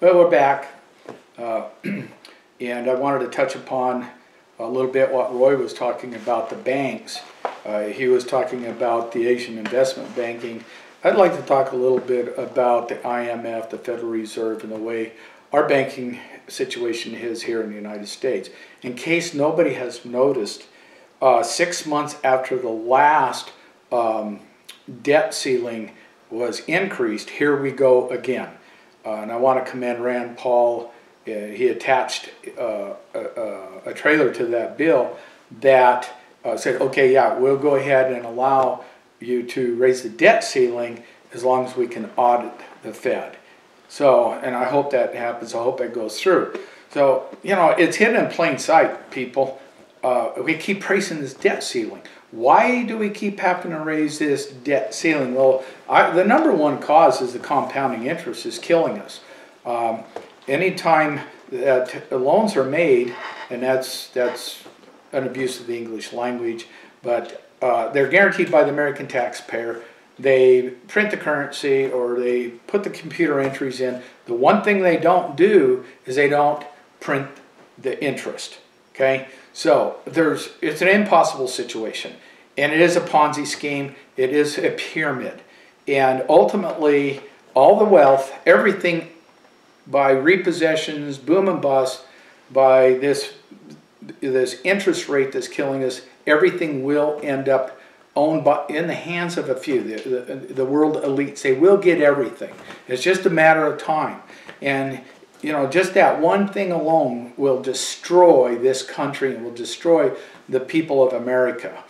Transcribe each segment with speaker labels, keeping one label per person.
Speaker 1: Well, we're back, and I wanted to touch upon a little bit what Roy was talking about, the banks. He was talking about the Asian investment banking. I'd like to talk a little bit about the IMF, the Federal Reserve, and the way our banking situation is here in the United States. In case nobody has noticed, 6 months after the last debt ceiling was increased, here we go again. And I want to commend Rand Paul. He attached a trailer to that bill that said, okay, yeah, we'll go ahead and allow you to raise the debt ceiling as long as we can audit the Fed. So, and I hope that happens. I hope that goes through. So, you know, it's hidden in plain sight, people. We keep raising this debt ceiling. Why do we keep having to raise this debt ceiling? Well, the number one cause is the compounding interest is killing us. Anytime that loans are made, and that's an abuse of the English language, but they're guaranteed by the American taxpayer. They print the currency or they put the computer entries in. The one thing they don't do is they don't print the interest. Okay, so it's an impossible situation, and it is a Ponzi scheme. It is a pyramid, and ultimately, all the wealth, everything, by repossessions, boom and bust, by this interest rate that's killing us, everything will end up owned in the hands of a few, the world elites. They will get everything. It's just a matter of time, and you know, just that one thing alone will destroy this country and will destroy the people of America.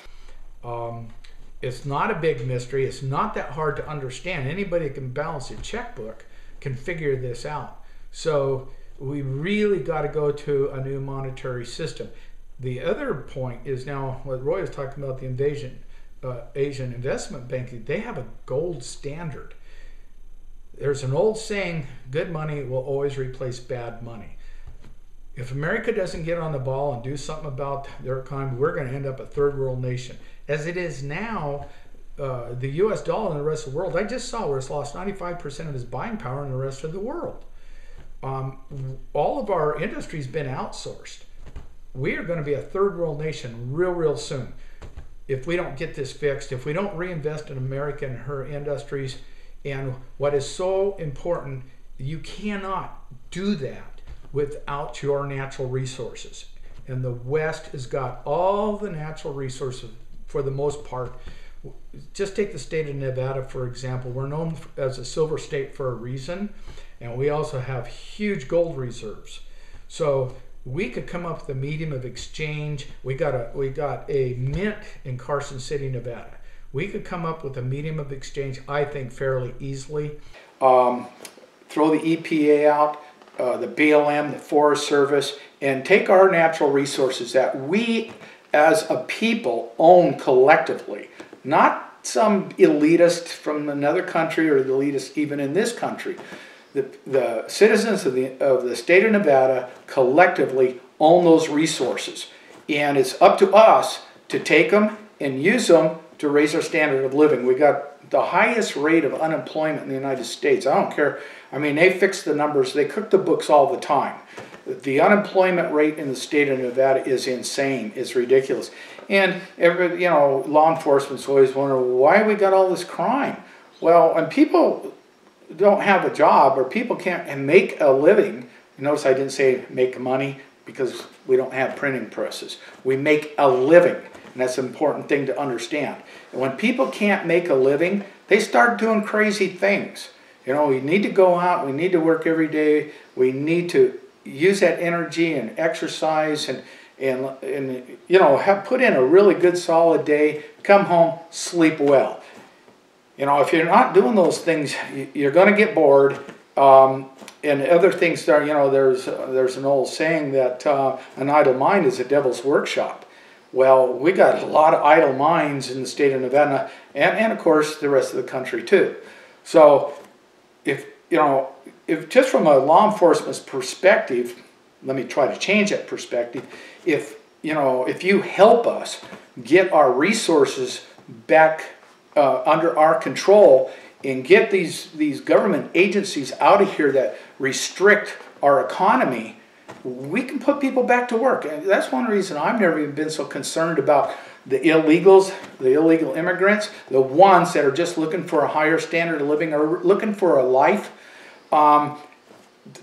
Speaker 1: It's not a big mystery. It's not that hard to understand. Anybody that can balance a checkbook can figure this out. So we really got to go to a new monetary system. The other point is now what Roy was talking about, the Asian investment banking. They have a gold standard. There's an old saying, good money will always replace bad money. If America doesn't get on the ball and do something about their economy, we're going to end up a third world nation. As it is now, the US dollar and the rest of the world, I just saw where it's lost 95% of its buying power in the rest of the world. All of our industry's been outsourced. We are going to be a third world nation real soon. If we don't get this fixed, if we don't reinvest in America and her industries. And what is so important, you cannot do that without your natural resources. And the West has got all the natural resources for the most part. Just take the state of Nevada, for example. We're known as a silver state for a reason, and we also have huge gold reserves. So we could come up with a medium of exchange. We got a mint in Carson City, Nevada. We could come up with a medium of exchange, I think, fairly easily. Throw the EPA out, the BLM, the Forest Service, and take our natural resources that we as a people own collectively. Not some elitist from another country or the elitist even in this country. The citizens of the state of Nevada collectively own those resources. And it's up to us to take them and use them to raise our standard of living. We got the highest rate of unemployment in the United States. I don't care. I mean, they fix the numbers. They cook the books all the time. The unemployment rate in the state of Nevada is insane. It's ridiculous. And law enforcement's always wondering why we got all this crime. Well, when people don't have a job or people can't make a living, notice I didn't say make money because we don't have printing presses. We make a living. And that's an important thing to understand. And when people can't make a living, they start doing crazy things. You know, we need to go out, we need to work every day, we need to use that energy and exercise and you know, put in a really good solid day, come home, sleep well. You know, if you're not doing those things, you're going to get bored. And other things, you know, there's an old saying that an idle mind is a devil's workshop. Well, we got a lot of idle minds in the state of Nevada, and of course the rest of the country too. So, if just from a law enforcement's perspective, let me try to change that perspective. If you help us get our resources back under our control and get these government agencies out of here that restrict our economy, we can put people back to work. And that's one reason I've never even been so concerned about the illegals, the illegal immigrants, the ones that are just looking for a higher standard of living or looking for a life.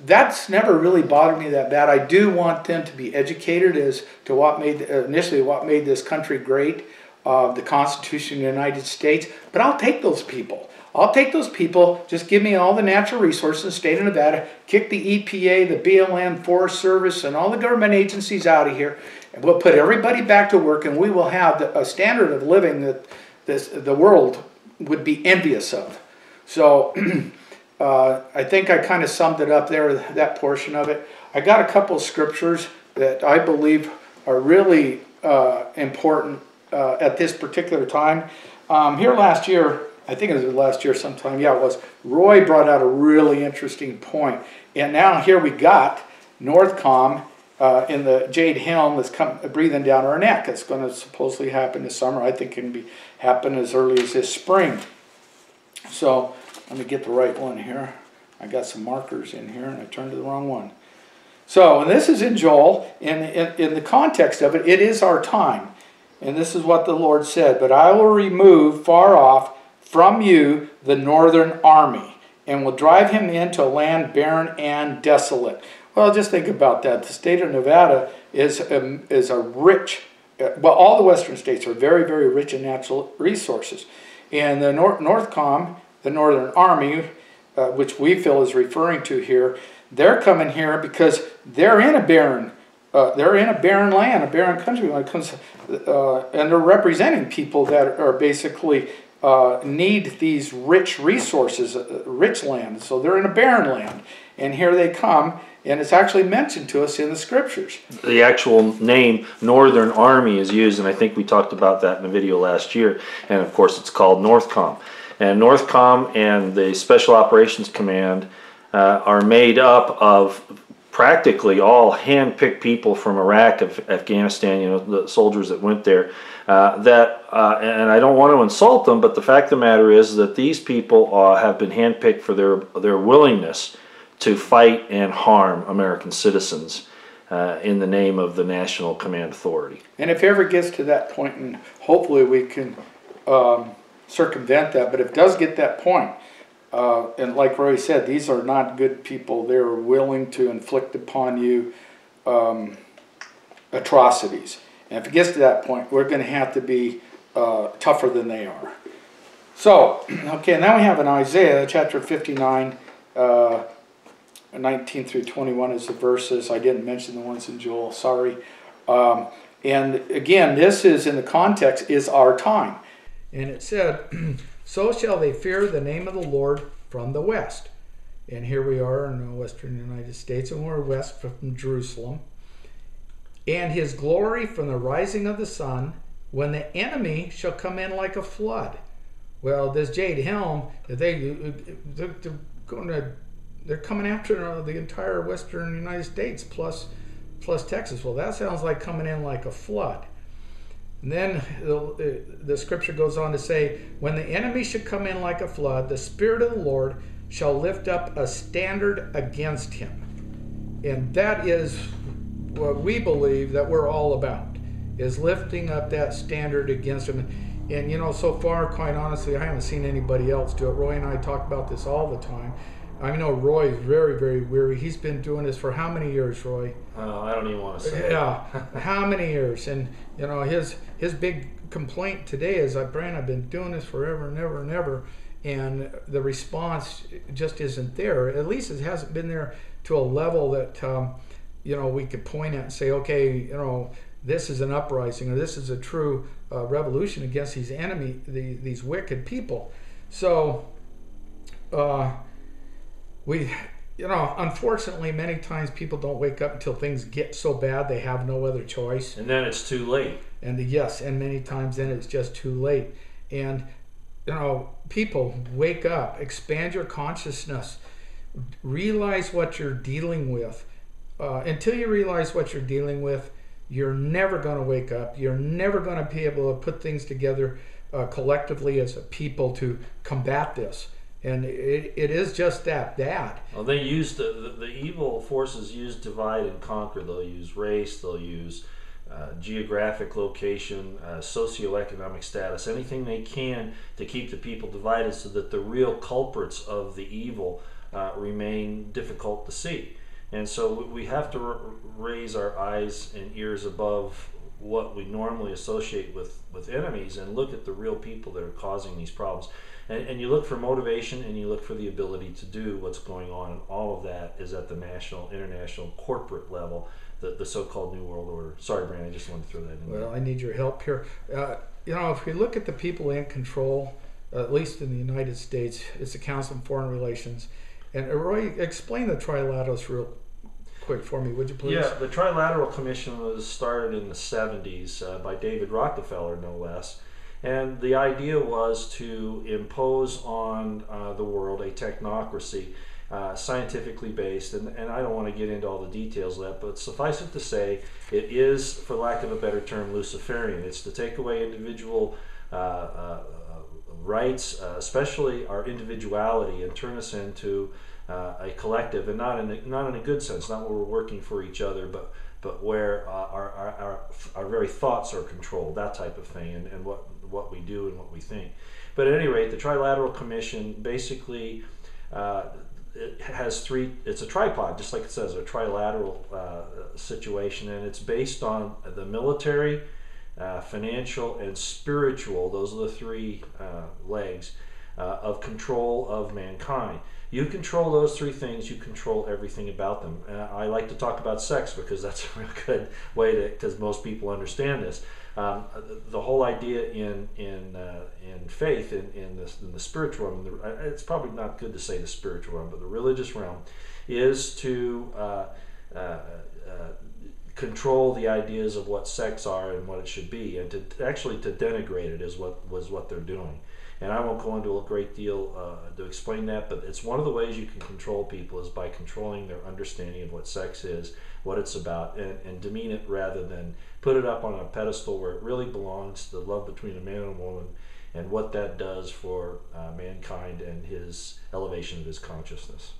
Speaker 1: That's never really bothered me that bad. I do want them to be educated as to what made, initially what made this country great, the Constitution of the United States. But I'll take those people. I'll take those people. Just give me all the natural resources in the state of Nevada. Kick the EPA, the BLM, Forest Service, and all the government agencies out of here. And we'll put everybody back to work, and we will have a standard of living that the world would be envious of. So I think I kind of summed it up there, that portion of it. I got a couple of scriptures that I believe are really important at this particular time. Here last year, I think it was last year sometime, yeah it was, Roy brought out a really interesting point. And now here we got Northcom in the Jade Helm that's breathing down our neck. It's going to supposedly happen this summer. I think it can happen as early as this spring. So let me get the right one here. I got some markers in here and I turned to the wrong one. So, and this is in Joel. In the context of it, it is our time. And this is what the Lord said, "But I will remove far off from you the northern army, and will drive him into a land barren and desolate." Well, just think about that. The state of Nevada is a rich, well, all the western states are very, very rich in natural resources. And the Northcom, the Northern Army, which we feel is referring to here, they're coming here because they're in a barren land, a barren country when it comes, and they're representing people that are basically need these rich resources, rich land. So they're in a barren land, and here they come, and it's actually mentioned to us in the scriptures.
Speaker 2: The actual name Northern Army is used, and I think we talked about that in a video last year, and of course it's called Northcom. And Northcom and the Special Operations Command are made up of practically all hand-picked people from Iraq, Afghanistan, you know, the soldiers that went there. And I don't want to insult them, but the fact of the matter is that these people have been handpicked for their willingness to fight and harm American citizens in the name of the National Command Authority.
Speaker 1: And if it ever gets to that point, and hopefully we can circumvent that, but if it does get that point, and like Roy said, these are not good people. They're willing to inflict upon you atrocities. And if it gets to that point, we're going to have to be tougher than they are. So, okay, now we have in Isaiah chapter 59, 19 through 21 is the verses. I didn't mention the ones in Joel, sorry. And again, this is in the context, is our time. And it said, "So shall they fear the name of the Lord from the west." And here we are in the western United States, and we're west from Jerusalem. "And his glory from the rising of the sun, when the enemy shall come in like a flood." Well, this Jade Helm, they're coming after the entire western United States plus Texas. Well, that sounds like coming in like a flood. And then the scripture goes on to say, "When the enemy should come in like a flood, the Spirit of the Lord shall lift up a standard against him." And that is what we believe that we're all about, is lifting up that standard against him. And you know, so far, quite honestly, I haven't seen anybody else do it. Roy and I talk about this all the time. I know Roy is very, very weary. He's been doing this for how many years, Roy?
Speaker 2: I don't even want to say.
Speaker 1: Yeah, how many years? And you know, his big complaint today is, "Brian, I've been doing this forever and ever and ever, and the response just isn't there. At least it hasn't been there to a level that you know, we could point at and say, okay, you know, this is an uprising, or this is a true revolution against these these wicked people." So you know, unfortunately, many times people don't wake up until things get so bad they have no other choice.
Speaker 2: And then it's too late.
Speaker 1: And yes, and many times then it's just too late. And, you know, people, wake up, expand your consciousness, realize what you're dealing with. Until you realize what you're dealing with, you're never going to wake up. You're never going to be able to put things together collectively as a people to combat this. And it is just that bad.
Speaker 2: Well, they use the evil forces use divide and conquer. They'll use race. They'll use geographic location, socioeconomic status, anything they can to keep the people divided, so that the real culprits of the evil remain difficult to see. And so we have to raise our eyes and ears above what we normally associate with enemies and look at the real people that are causing these problems. And you look for motivation, and you look for the ability to do what's going on, and all of that is at the national, international, corporate level, the so-called New World Order. Sorry, Brian, I just wanted to throw that in.
Speaker 1: Well, I need your help here. If we look at the people in control, at least in the United States, it's the Council on Foreign Relations. And Roy, explain the trilaterals real quick for me, would you please?
Speaker 2: Yeah, the Trilateral Commission was started in the 70s by David Rockefeller, no less. And the idea was to impose on the world a technocracy, scientifically based, and I don't want to get into all the details of that, but suffice it to say, it is, for lack of a better term, Luciferian. It's to take away individual rights, especially our individuality, and turn us into a collective, and not in a good sense, not where we're working for each other, but where our very thoughts are controlled, that type of thing, and what we do and what we think. But at any rate, the Trilateral Commission basically it has three. It's a tripod, just like it says, a trilateral situation, and it's based on the military, financial, and spiritual. Those are the three legs of control of mankind. You control those three things, you control everything about them. I like to talk about sex because that's a real good way to, because most people understand this. The whole idea in faith, in the spiritual realm, it's probably not good to say the spiritual realm, but the religious realm, is to control the ideas of what sex are and what it should be, and to actually to denigrate it is what they're doing. And I won't go into a great deal to explain that, but it's one of the ways you can control people is by controlling their understanding of what sex is, what it's about, and demean it rather than put it up on a pedestal where it really belongs, the love between a man and a woman, and what that does for mankind and his elevation of his consciousness.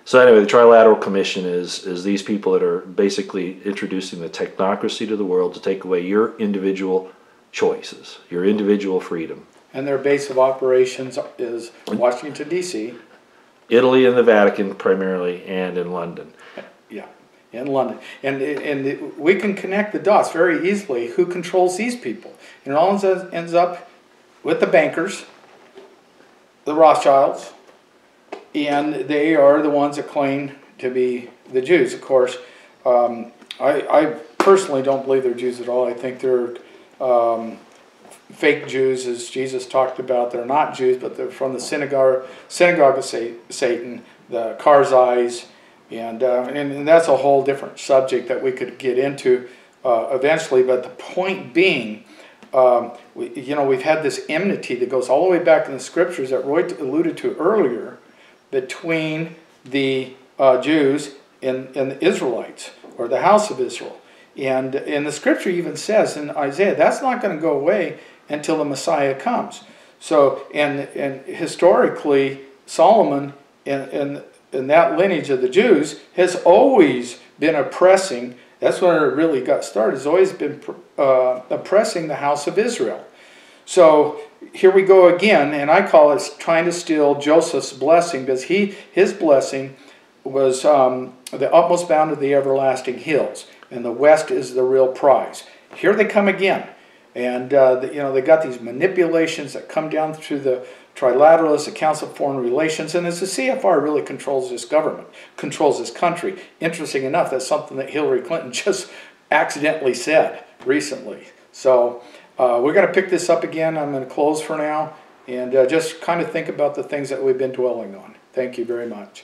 Speaker 2: So anyway, the Trilateral Commission is these people that are basically introducing the technocracy to the world to take away your individual choices, your individual freedom.
Speaker 1: And their base of operations is Washington, D.C.
Speaker 2: Italy and the Vatican primarily, and in London.
Speaker 1: Yeah, in London. And we can connect the dots very easily. Who controls these people? And it all ends up with the bankers, the Rothschilds, and they are the ones that claim to be the Jews. Of course, I personally don't believe they're Jews at all. I think they're fake Jews, as Jesus talked about. They're not Jews, but they're from the synagogue of Satan, the Karzais, and that's a whole different subject that we could get into eventually. But the point being, we've had this enmity that goes all the way back in the scriptures that Roy alluded to earlier between the Jews and the Israelites, or the house of Israel. And the scripture even says in Isaiah, that's not going to go away until the Messiah comes. So, and historically, Solomon in that lineage of the Jews has always been oppressing. That's when it really got started. Has always been oppressing the house of Israel. So here we go again, and I call it trying to steal Joseph's blessing, because his blessing was the utmost bound of the everlasting hills, and the west is the real prize. Here they come again, and they got these manipulations that come down through the Trilateralists, the Council of Foreign Relations, and as the CFR really controls this government, controls this country. Interesting enough, that's something that Hillary Clinton just accidentally said recently. So we're going to pick this up again. I'm going to close for now and just kind of think about the things that we've been dwelling on. Thank you very much.